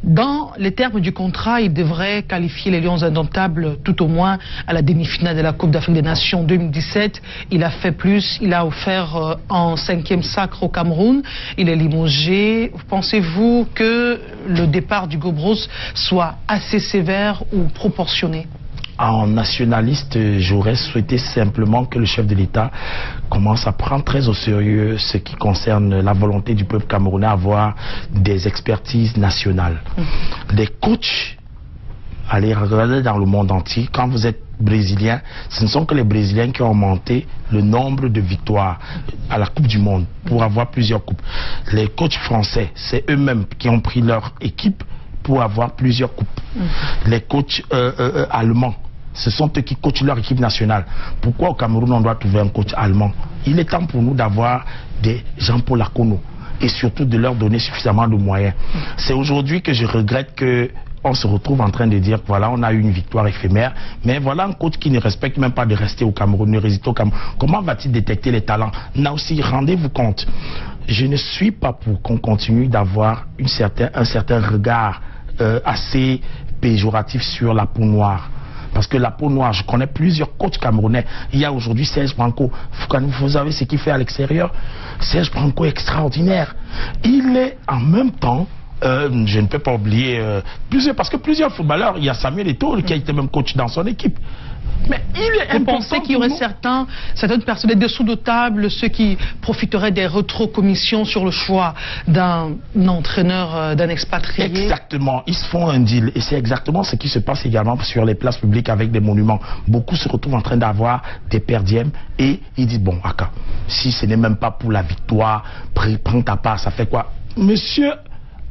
Dans les termes du contrat, il devrait qualifier les Lions indomptables tout au moins à la demi-finale de la Coupe d'Afrique des Nations 2017. Il a fait plus, il a offert un 5e sacre au Cameroun. Il est limogé. Pensez-vous que le départ d'Hugo Broos soit assez sévère ou proportionné? En nationaliste, j'aurais souhaité simplement que le chef de l'État commence à prendre très au sérieux ce qui concerne la volonté du peuple camerounais à avoir des expertises nationales. Les coachs, allez regarder dans le monde entier, quand vous êtes brésilien, ce ne sont que les Brésiliens qui ont augmenté le nombre de victoires à la Coupe du Monde pour avoir plusieurs coupes. Les coachs français, c'est eux-mêmes qui ont pris leur équipe pour avoir plusieurs coupes. Les coachs allemands, ce sont eux qui coachent leur équipe nationale. Pourquoi au Cameroun on doit trouver un coach allemand? Il est temps pour nous d'avoir des gens pour la Kono et surtout de leur donner suffisamment de moyens. C'est aujourd'hui que je regrette que on se retrouve en train de dire voilà, on a eu une victoire éphémère, mais voilà un coach qui ne respecte même pas de rester au Cameroun, ne réside au Cameroun. Comment va-t-il détecter les talents? Là aussi, rendez-vous compte, je ne suis pas pour qu'on continue d'avoir un certain regard assez péjoratif sur la peau noire. Parce que la peau noire, je connais plusieurs coachs camerounais. Il y a aujourd'hui Serge Branco. Vous savez ce qu'il fait à l'extérieur? Serge Branco est extraordinaire. Il est en même temps, je ne peux pas oublier, parce que plusieurs footballeurs, il y a Samuel Eto'o qui a été même coach dans son équipe. Mais il est important. Vous pensez qu'il y aurait certaines personnes dessous de table, ceux qui profiteraient des rétrocommissions sur le choix d'un entraîneur, d'un expatrié? Exactement, ils se font un deal et c'est exactement ce qui se passe également sur les places publiques avec des monuments. Beaucoup se retrouvent en train d'avoir des perdièmes et ils disent bon, Aka, si ce n'est même pas pour la victoire, prends ta part, ça fait quoi? Monsieur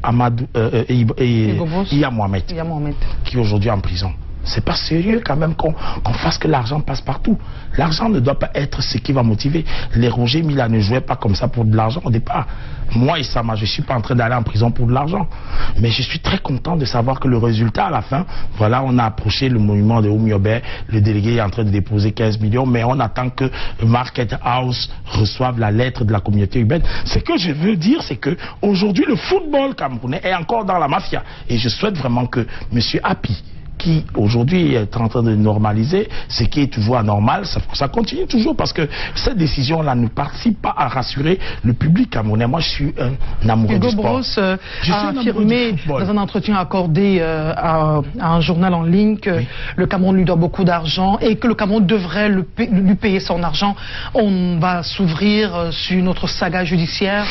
Amadou Iya Mohamed, qui est aujourd'hui en prison. C'est pas sérieux quand même qu'on fasse que l'argent passe partout. L'argent ne doit pas être ce qui va motiver. Les Roger Mila ne jouaient pas comme ça pour de l'argent au départ. Moi et Sama, je suis pas en train d'aller en prison pour de l'argent. Mais je suis très content de savoir que le résultat à la fin, voilà, on a approché le monument de Oumiobe, le délégué est en train de déposer 15 millions, mais on attend que Market House reçoive la lettre de la communauté urbaine. Ce que je veux dire, c'est que aujourd'hui le football camerounais est encore dans la mafia. Et je souhaite vraiment que M. Happy, qui aujourd'hui est en train de normaliser, ce qui est toujours anormal, ça continue toujours parce que cette décision-là ne participe pas à rassurer le public camerounais. Moi, je suis un amoureux du sport. Hugo Broos a affirmé dans un entretien accordé à un journal en ligne que le Cameroun lui doit beaucoup d'argent et que le Cameroun devrait lui payer son argent. On va s'ouvrir sur une autre saga judiciaire.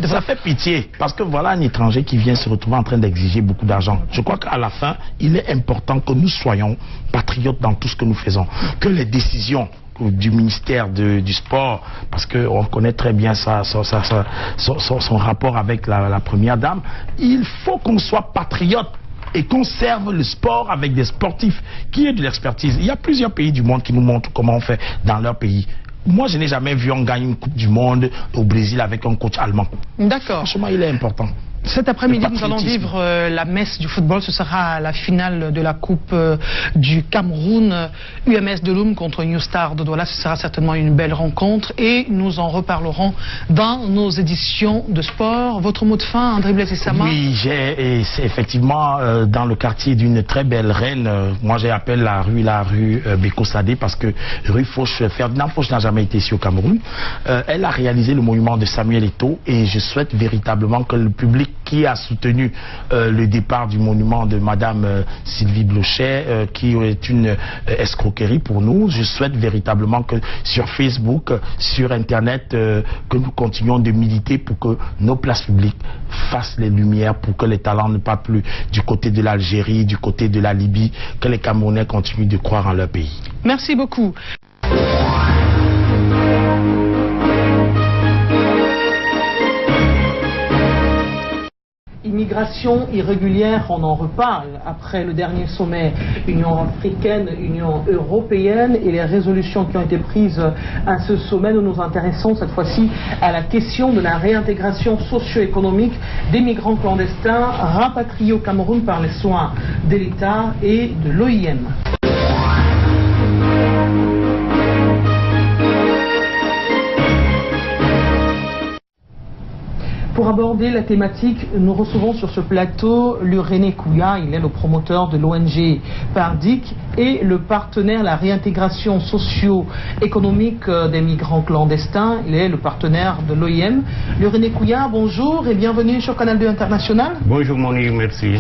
Ça fait pitié parce que voilà un étranger qui vient se retrouver en train d'exiger beaucoup d'argent. Je crois qu'à la fin, il est important que nous soyons patriotes dans tout ce que nous faisons, que les décisions du ministère du sport, parce qu'on connaît très bien son rapport avec la première dame, il faut qu'on soit patriote et qu'on serve le sport avec des sportifs qui aient de l'expertise. Il y a plusieurs pays du monde qui nous montrent comment on fait dans leur pays. Moi, je n'ai jamais vu on gagner une Coupe du Monde au Brésil avec un coach allemand. D'accord. Franchement, il est important. Cet après-midi, nous allons vivre la messe du football. Ce sera la finale de la Coupe du Cameroun. UMS de Loum contre New Star de Douala. Ce sera certainement une belle rencontre et nous en reparlerons dans nos éditions de sport. Votre mot de fin, André Blaise Sama? Oui, c'est effectivement dans le quartier d'une très belle reine. Moi, j'appelle la rue Beko Sadé parce que rue Fauche, Ferdinand Fauche n'a jamais été ici au Cameroun. Elle a réalisé le monument de Samuel Eto'o et je souhaite véritablement que le public qui a soutenu le départ du monument de Madame Sylvie Blochet, qui est une escroquerie pour nous. Je souhaite véritablement que sur Facebook, sur Internet, que nous continuions de militer pour que nos places publiques fassent les lumières, pour que les talents ne partent plus du côté de l'Algérie, du côté de la Libye, que les Camerounais continuent de croire en leur pays. Merci beaucoup. Immigration irrégulière, on en reparle après le dernier sommet Union africaine, Union européenne et les résolutions qui ont été prises à ce sommet. Nous nous intéressons cette fois-ci à la question de la réintégration socio-économique des migrants clandestins rapatriés au Cameroun par les soins de l'État et de l'OIM. Pour aborder la thématique, nous recevons sur ce plateau René Kouya. Il est le promoteur de l'ONG PARDIC et le partenaire la réintégration socio-économique des migrants clandestins. Il est le partenaire de l'OIM. René Kouya, bonjour et bienvenue sur Canal 2 International. Bonjour Moni, merci.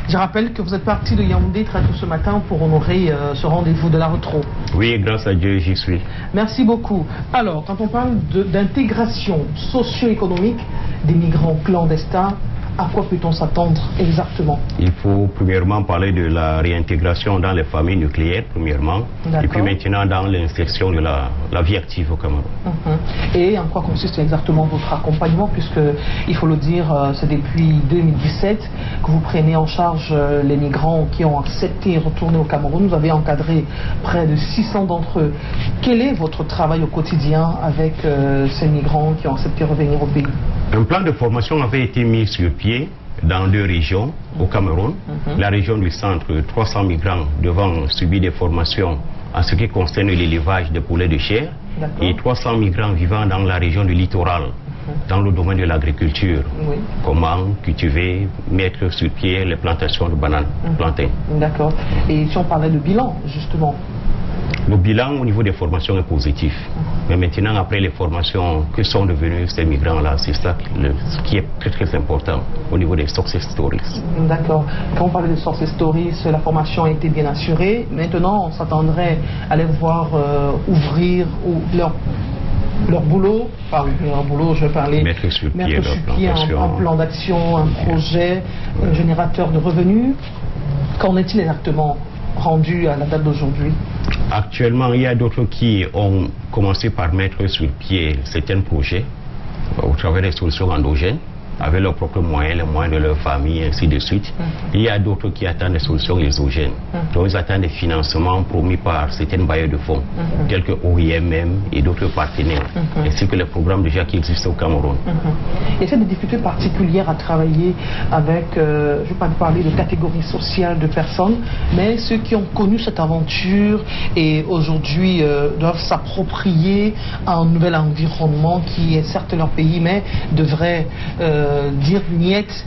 Je rappelle que vous êtes parti de Yaoundé très tôt ce matin pour honorer ce rendez-vous de la Retro. Oui, grâce à Dieu, j'y suis. Merci beaucoup. Alors, quand on parle d'intégration socio-économique des migrants clandestins, à quoi peut-on s'attendre exactement? Il faut premièrement parler de la réintégration dans les familles nucléaires, premièrement, et puis maintenant dans l'insertion de la vie active au Cameroun. Et en quoi consiste exactement votre accompagnement, puisque, il faut le dire, c'est depuis 2017 que vous prenez en charge les migrants qui ont accepté de retourner au Cameroun. Vous avez encadré près de 600 d'entre eux. Quel est votre travail au quotidien avec ces migrants qui ont accepté de revenir au pays? Un plan de formation avait été mis sur pied dans 2 régions au Cameroun. La région du centre, 300 migrants devant subir des formations en ce qui concerne l'élevage de poulets de chair et 300 migrants vivant dans la région du littoral, dans le domaine de l'agriculture. Comment cultiver, mettre sur pied les plantations de bananes, plantains. D'accord. Et si on parlait de bilan, justement? Le bilan au niveau des formations est positif. Mais maintenant, après les formations, que sont devenus ces migrants-là? C'est ça ce qui est très très important au niveau des success stories. D'accord. Quand on parlait de success stories, la formation a été bien assurée. Maintenant, on s'attendrait à les voir ouvrir leur boulot, je vais parler, mettre sur pied un plan d'action, un projet, un générateur de revenus. Qu'en est-il exactement rendu à la date d'aujourd'hui? Actuellement, il y a d'autres qui ont commencé par mettre sur pied certains projets au travers des solutions endogènes, avec leurs propres moyens, les moyens de leur famille, ainsi de suite. Il y a d'autres qui attendent des solutions exogènes. Donc ils attendent des financements promis par certains bailleurs de fonds, tels que OIM et d'autres partenaires, ainsi que les programmes déjà qui existent au Cameroun. Il y a des difficultés particulières à travailler avec, je ne vais pas parler de catégories sociales de personnes, mais ceux qui ont connu cette aventure et aujourd'hui doivent s'approprier un nouvel environnement qui est certes leur pays, mais devrait dire niette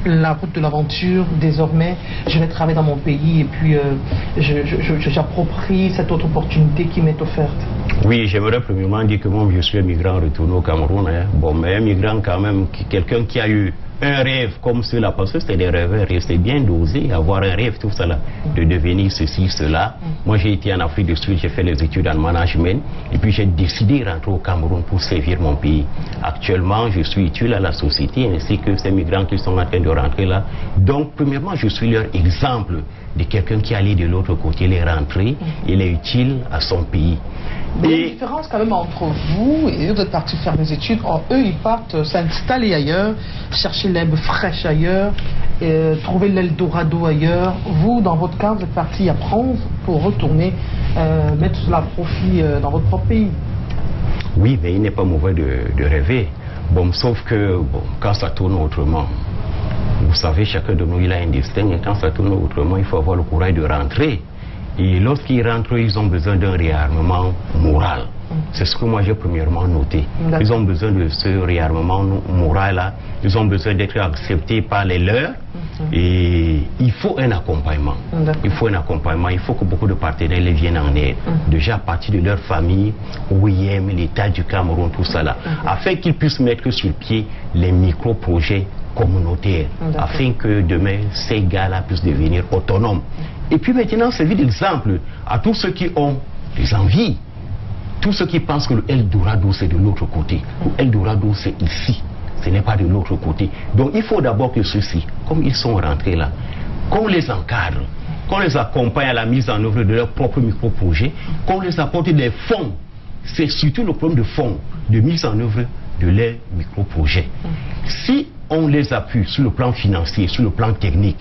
la route de l'aventure. Désormais je vais travailler dans mon pays et puis j'approprie cette autre opportunité qui m'est offerte. Oui, j'aimerais premièrement dire que moi je suis un migrant retourné au Cameroun. Bon, mais un migrant quand même, quelqu'un qui a eu un rêve comme cela, parce que c'est des rêveurs, c'est bien d'oser avoir un rêve, tout ça là, de devenir ceci, cela. Moi j'ai été en Afrique du Sud, j'ai fait les études en management et puis j'ai décidé de rentrer au Cameroun pour servir mon pays. Actuellement je suis utile à la société ainsi que ces migrants qui sont en train de rentrer là. Donc premièrement je suis leur exemple de quelqu'un qui allait de l'autre côté, il est rentré, il est utile à son pays. Il y a une différence quand même entre vous et eux, vous êtes partis faire des études. Or, eux, ils partent s'installer ailleurs, chercher l'herbe fraîche ailleurs, trouver l'Eldorado ailleurs. Vous, dans votre cas, vous êtes partis apprendre pour retourner mettre cela à profit dans votre propre pays. Oui, mais il n'est pas mauvais de rêver. Bon, sauf que bon, quand ça tourne autrement, vous savez, chacun de nous, il a un destin. Et quand ça tourne autrement, il faut avoir le courage de rentrer. Et lorsqu'ils rentrent, ils ont besoin d'un réarmement moral. C'est ce que moi j'ai premièrement noté. Ils ont besoin de ce réarmement moral-là. Ils ont besoin d'être acceptés par les leurs. Et il faut un accompagnement. Il faut un accompagnement. Il faut que beaucoup de partenaires les viennent en aide. Déjà à partir de leur famille, OIM, l'État du Cameroun, tout ça là. Afin qu'ils puissent mettre sur pied les micro-projets communautaires. Afin que demain, ces gars-là puissent devenir autonomes. Et puis maintenant, servir d'exemple à tous ceux qui ont des envies. Tous ceux qui pensent que le Eldorado c'est de l'autre côté. Le Eldorado c'est ici, ce n'est pas de l'autre côté. Donc il faut d'abord que ceux-ci, comme ils sont rentrés là, qu'on les encadre, qu'on les accompagne à la mise en œuvre de leurs propres micro-projets, qu'on les apporte des fonds. C'est surtout le problème de fonds, de mise en œuvre de leurs micro-projets. Si on les appuie sur le plan financier, sur le plan technique,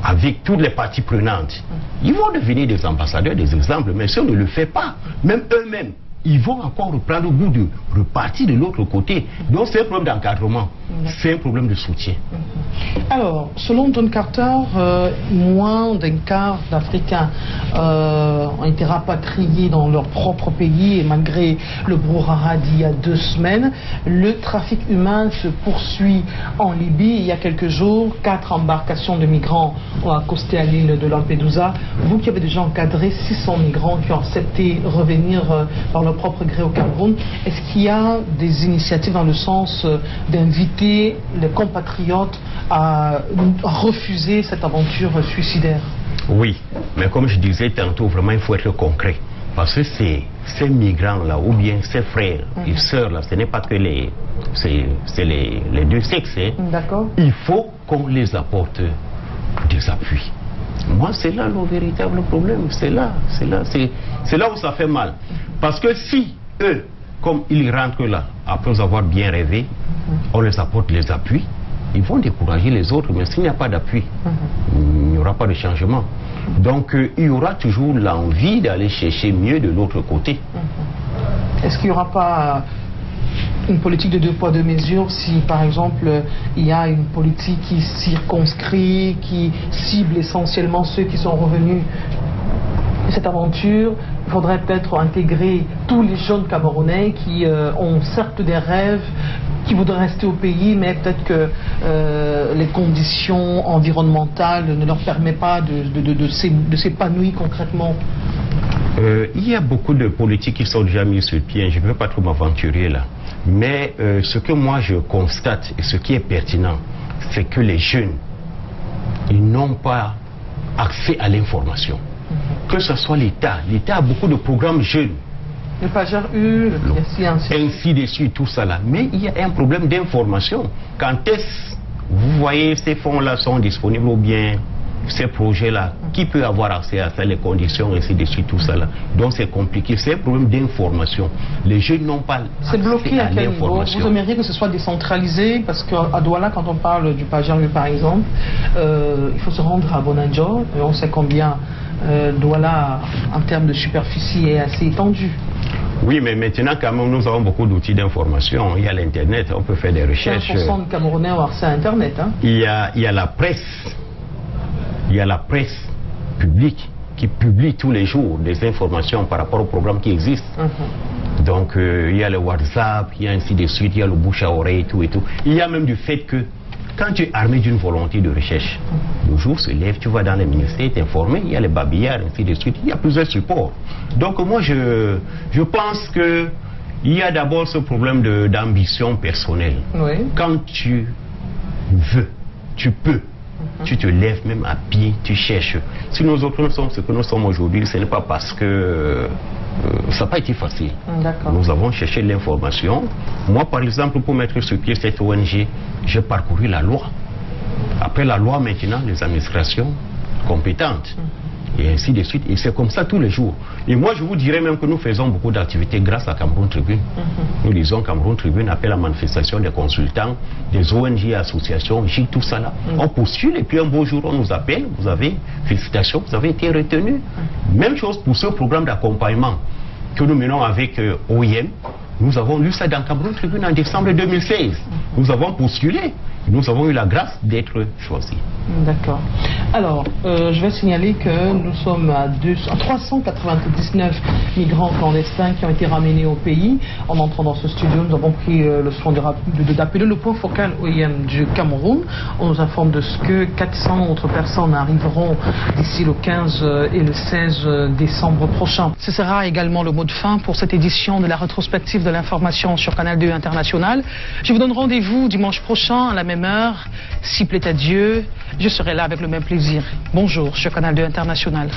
avec toutes les parties prenantes, ils vont devenir des ambassadeurs, des exemples. Mais si on ne le fait pas, même eux-mêmes, ils vont encore reprendre le goût de repartir de l'autre côté. Donc c'est un problème d'encadrement, c'est un problème de soutien. Alors, selon John Carter, moins d'un quart d'Africains ont été rapatriés dans leur propre pays, et malgré le brouhaha d'il y a 2 semaines, le trafic humain se poursuit en Libye. Il y a quelques jours, 4 embarcations de migrants ont accosté à l'île de Lampedusa. Vous qui avez déjà encadré 600 migrants qui ont accepté de revenir par leur propre gré au Cameroun, est-ce qu'il y a des initiatives dans le sens d'inviter les compatriotes à refuser cette aventure suicidaire? Oui, mais comme je disais tantôt, vraiment il faut être concret. Parce que ces migrants-là, ou bien ces frères et sœurs-là, ce n'est pas que les deux sexes. D'accord. Il faut qu'on les apporte des appuis. Moi, c'est là le véritable problème. C'est là où ça fait mal. Parce que si eux, comme ils rentrent là, après avoir bien rêvé, on les apporte les appuis, ils vont décourager les autres. Mais s'il n'y a pas d'appui, il n'y aura pas de changement. Donc, il y aura toujours l'envie d'aller chercher mieux de l'autre côté. Est-ce qu'il n'y aura pas une politique de 2 poids 2 mesures si, par exemple, il y a une politique qui circonscrit, qui cible essentiellement ceux qui sont revenus de cette aventure? Il faudrait peut-être intégrer tous les jeunes Camerounais qui ont certes des rêves, qui voudraient rester au pays, mais peut-être que les conditions environnementales ne leur permettent pas de s'épanouir concrètement. Il y a beaucoup de politiques qui sont déjà mises sur pied. Je ne veux pas trop m'aventurer là. Mais ce que moi je constate et ce qui est pertinent, c'est que les jeunes, ils n'ont pas accès à l'information. Que ce soit l'État. L'État a beaucoup de programmes jeunes. Le Pager U, ainsi de suite, tout ça là. Mais il y a un problème d'information. Quand est-ce vous voyez ces fonds-là sont disponibles ou bien ces projets-là, qui peut avoir accès à ça, les conditions, ainsi de suite, tout ça là. Donc c'est compliqué, c'est un problème d'information. Les jeunes n'ont pas accès bloqué à quel niveau? Vous aimeriez que ce soit décentralisé? Parce qu'à Douala, quand on parle du Pager U par exemple, il faut se rendre à Bonadjo, et on sait combien Douala, en termes de superficie, est assez étendu. Oui, mais maintenant, quand même, nous avons beaucoup d'outils d'information. Il y a l'Internet, on peut faire des recherches. 15% de Camerounais ont accès à Internet. Hein. Il y a la presse. Il y a la presse publique qui publie tous les jours des informations par rapport au programme qui existe. Donc, il y a le WhatsApp, il y a ainsi de suite, il y a le bouche à oreille, tout et tout. Il y a même du fait que quand tu es armé d'une volonté de recherche, le jour se lève, tu vas dans les ministères t'informer, il y a les babillards, ainsi de suite, il y a plusieurs supports. Donc moi, je pense que il y a d'abord ce problème d'ambition personnelle. Oui. Quand tu veux, tu peux, tu te lèves même à pied, tu cherches. Si nous autres sommes ce que nous sommes aujourd'hui, ce n'est pas parce que ça n'a pas été facile. Nous avons cherché l'information. Moi, par exemple, pour mettre sur pied cette ONG, j'ai parcouru la loi. Après la loi, maintenant, les administrations compétentes. Et ainsi de suite. Et c'est comme ça tous les jours. Et moi, je vous dirais même que nous faisons beaucoup d'activités grâce à Cameroun Tribune. Nous disons Cameroun Tribune appelle la manifestation des consultants, des ONG, associations, tout ça là. On postule et puis un beau jour, on nous appelle. Vous avez, félicitations, vous avez été retenu. Même chose pour ce programme d'accompagnement que nous menons avec OIM. Nous avons lu ça dans Cameroun Tribune en décembre 2016. Nous avons postulé. Nous avons eu la grâce d'être choisis. D'accord. Alors, je vais signaler que nous sommes à 399 migrants clandestins qui ont été ramenés au pays. En entrant dans ce studio, nous avons pris le soin d'appeler le point focal OIM du Cameroun. On nous informe de ce que 400 autres personnes arriveront d'ici le 15 et le 16 décembre prochain. Ce sera également le mot de fin pour cette édition de la rétrospective de l'information sur Canal 2 International. Je vous donne rendez-vous dimanche prochain à la même heure. Si plaît à Dieu, je serai là avec le même plaisir. Bonjour sur Canal 2 International.